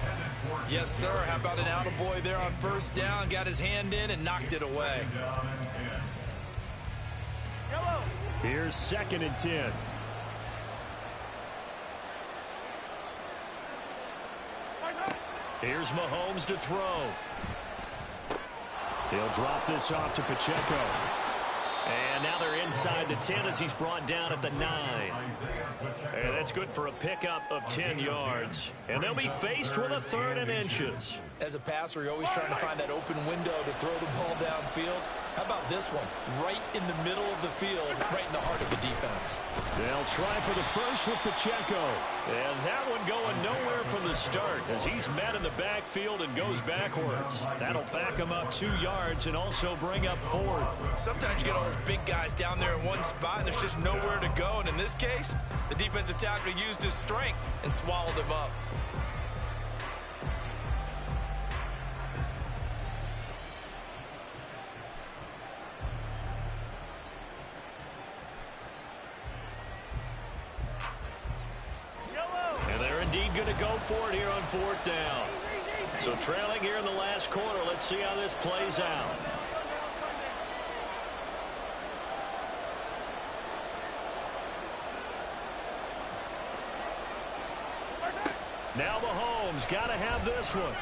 Yes, sir. How about an attaboy there on first down? Got his hand in and knocked it away. Here's 2nd and 10. Here's Mahomes to throw. He'll drop this off to Pacheco. And now they're inside the 10 as he's brought down at the 9. And that's good for a pickup of 10 yards. And they'll be faced with a 3rd and inches. As a passer, you're always trying to find that open window to throw the ball downfield. How about this one? Right in the middle of the field, right in the heart of the defense. They'll try for the first with Pacheco. And that one going nowhere from the start as he's met in the backfield and goes backwards. That'll back him up 2 yards and also bring up 4th. Sometimes you get all those big guys down there in one spot and there's just nowhere to go. And in this case, the defensive tackle used his strength and swallowed him up. Going to go for it here on 4th down. So trailing here in the last quarter. Let's see how this plays out. Now Mahomes got to have this one.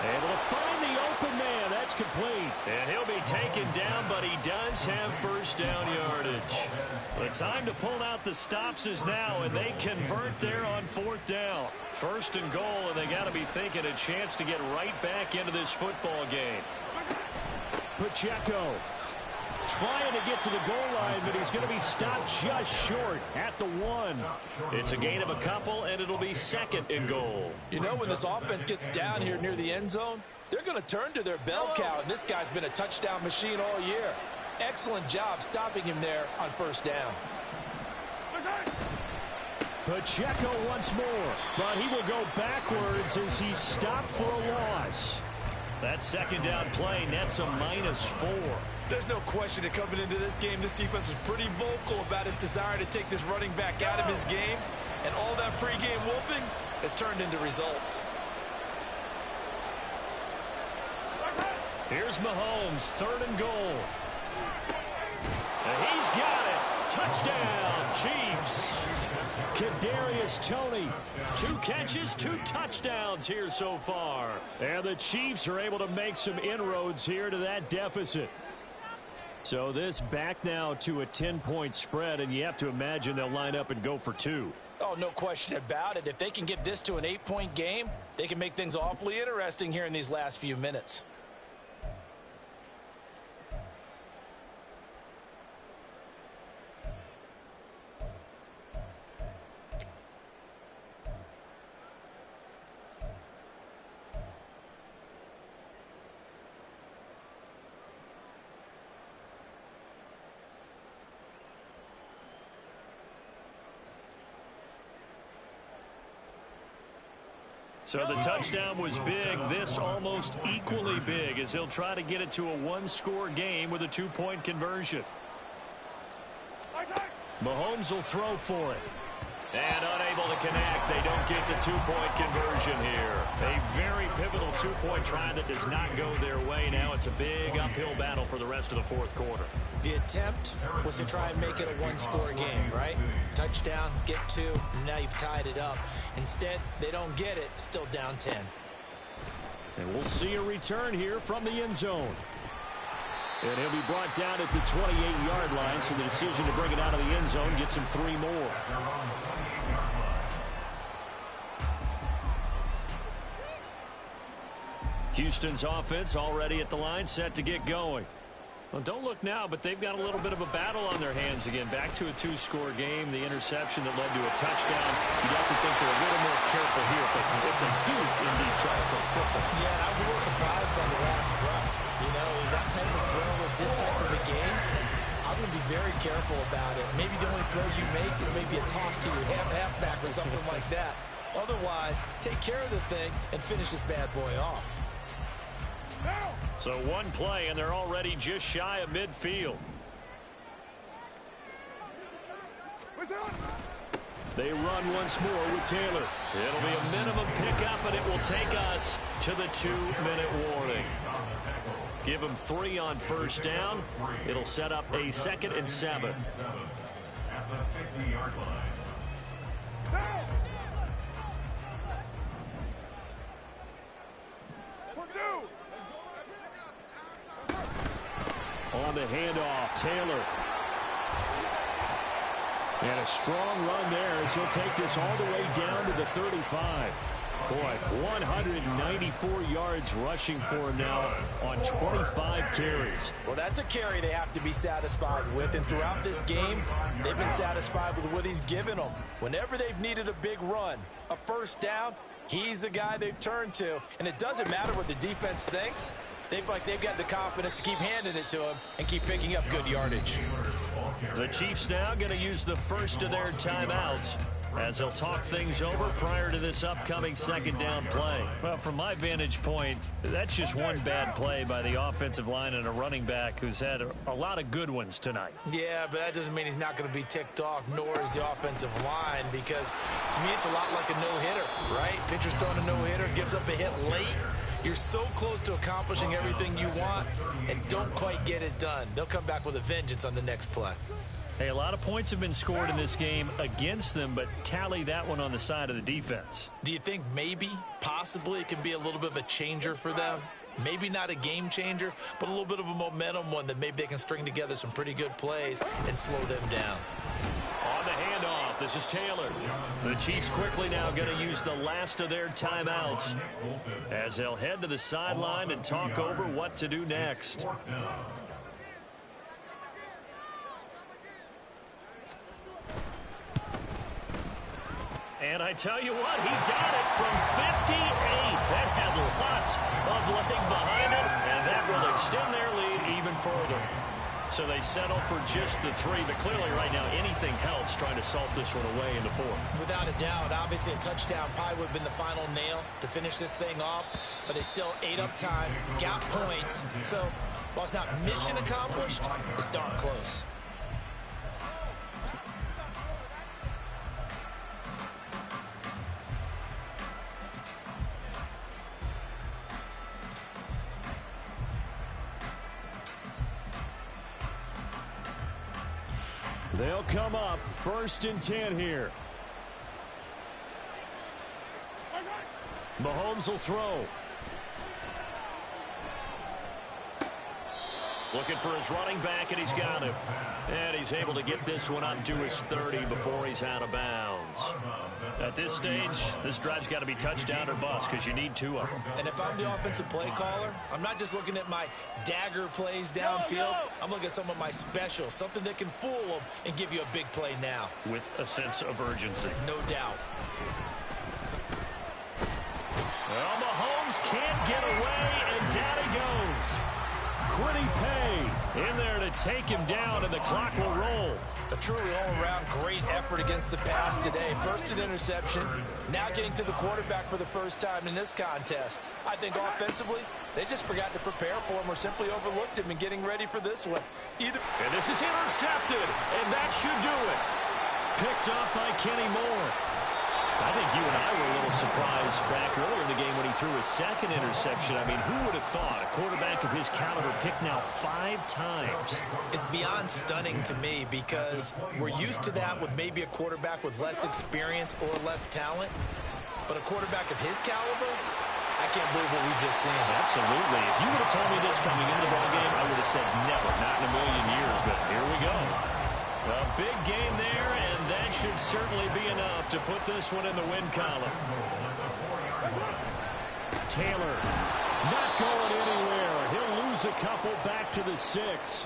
Able to find the open man. That's complete. And he'll be taken down, but he does have first down yardage. The time to pull out the stops is now, and they convert there on 4th down. 1st and goal, and they got to be thinking a chance to get right back into this football game. Pacheco trying to get to the goal line, but he's going to be stopped just short at the 1. It's a gain of a couple, and it'll be 2nd and goal. You know, when this offense gets down here near the end zone, they're going to turn to their bell cow, and this guy's been a touchdown machine all year. Excellent job stopping him there on first down. Pacheco once more, but he will go backwards as he's stopped for a loss. That 2nd down play nets a -4. There's no question that coming into this game, this defense was pretty vocal about its desire to take this running back out of his game, and all that pregame wolfing has turned into results. Here's Mahomes, 3rd and goal. And he's got it. Touchdown, Chiefs. Kadarius Toney, 2 catches, 2 touchdowns here so far. And the Chiefs are able to make some inroads here to that deficit. So this back now to a 10-point spread, and you have to imagine they'll line up and go for 2. Oh, no question about it. If they can get this to an 8-point game, they can make things awfully interesting here in these last few minutes. So the touchdown was big. This almost equally big as he'll try to get it to a 1-score game with a 2-point conversion. Mahomes will throw for it. And unable to connect. They don't get the 2-point conversion here. A very pivotal 2-point try that does not go their way. Now it's a big uphill battle for the rest of the 4th quarter. The attempt was to try and make it a 1-score game, right? Touchdown, get 2, and now you've tied it up. Instead, they don't get it, still down 10. And we'll see a return here from the end zone. And he'll be brought down at the 28-yard line, so the decision to bring it out of the end zone gets him 3 more. Houston's offense already at the line, set to get going. Well, don't look now, but they've got a little bit of a battle on their hands again. Back to a 2-score game. The interception that led to a touchdown. You'd have to think they're a little more careful here if they do indeed try to throw football. Yeah, and I was a little surprised by the last throw. You know, that type of very careful about it. Maybe the only throw you make is maybe a toss to your halfback or something like that. Otherwise, take care of the thing and finish this bad boy off. So one play, and they're already just shy of midfield. They run once more with Taylor. It'll be a minimum pickup, and it will take us to the 2-minute warning. Give them 3 on first down. It'll set up a 2nd and 7. At the 50-yard line. On the handoff, Taylor. And a strong run there as he'll take this all the way down to the 35. Boy, 194 yards rushing for him now on 25 carries. Well, that's a carry they have to be satisfied with. And throughout this game, they've been satisfied with what he's given them. Whenever they've needed a big run, a first down, he's the guy they've turned to. And it doesn't matter what the defense thinks. They've got the confidence to keep handing it to him and keep picking up good yardage. The Chiefs now going to use the first of their timeouts as they'll talk things over prior to this upcoming 2nd down play. Well, from my vantage point, that's just one bad play by the offensive line and a running back who's had a lot of good ones tonight. Yeah, but that doesn't mean he's not going to be ticked off, nor is the offensive line, because to me it's a lot like a no-hitter, right? Pitcher's throwing a no-hitter, gives up a hit late. You're so close to accomplishing everything you want and don't quite get it done. They'll come back with a vengeance on the next play. Hey, a lot of points have been scored in this game against them, but tally that one on the side of the defense. Do you think maybe, possibly, it can be a little bit of a changer for them? Maybe not a game changer, but a little bit of a momentum one that maybe they can string together some pretty good plays and slow them down. On the handoff, this is Taylor. The Chiefs quickly now going to use the last of their timeouts as they'll head to the sideline and talk over what to do next. And I tell you what, he got it from 58. That had lots of leg behind it, and that will extend their lead even further. So they settle for just the 3, but clearly right now anything helps trying to salt this one away in the 4th. Without a doubt, obviously a touchdown probably would have been the final nail to finish this thing off, but it's still ate up time, got points. So while it's not mission accomplished, it's darn close. They'll come up 1st and 10 here. Mahomes will throw. Looking for his running back, and he's got him. And he's able to get this one up to his 30 before he's out of bounds. At this stage, this drive's got to be touchdown or bust because you need 2 of them. And if I'm the offensive play caller, I'm not just looking at my dagger plays downfield. I'm looking at some of my specials, something that can fool them and give you a big play now. With a sense of urgency. No doubt. Well, Mahomes can't get away, and down he goes. Quiddy Pay in there to take him down, and the clock will roll. A truly all-around great effort against the pass today. First an interception, now getting to the quarterback for the first time in this contest. I think offensively, they just forgot to prepare for him or simply overlooked him in getting ready for this one. And this is intercepted, and that should do it. Picked up by Kenny Moore. I think you and I were a little surprised back earlier in the game when he threw his 2nd interception. I mean, who would have thought a quarterback of his caliber picked now 5 times? It's beyond stunning to me because we're used to that with maybe a quarterback with less experience or less talent. But a quarterback of his caliber, I can't believe what we've just seen. Absolutely. If you would have told me this coming into the ballgame, I would have said never, not in a million years. But here we go. A big game there, and that should certainly be enough to put this one in the win column. Taylor not going anywhere. He'll lose a couple back to the 6.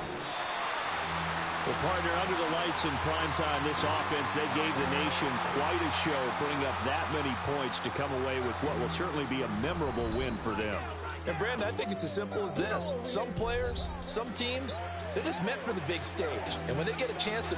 Well, partner, under the lights in primetime, this offense, they gave the nation quite a show, putting up that many points to come away with what will certainly be a memorable win for them. And, Brandon, I think it's as simple as this. Some players, some teams, they're just meant for the big stage. And when they get a chance to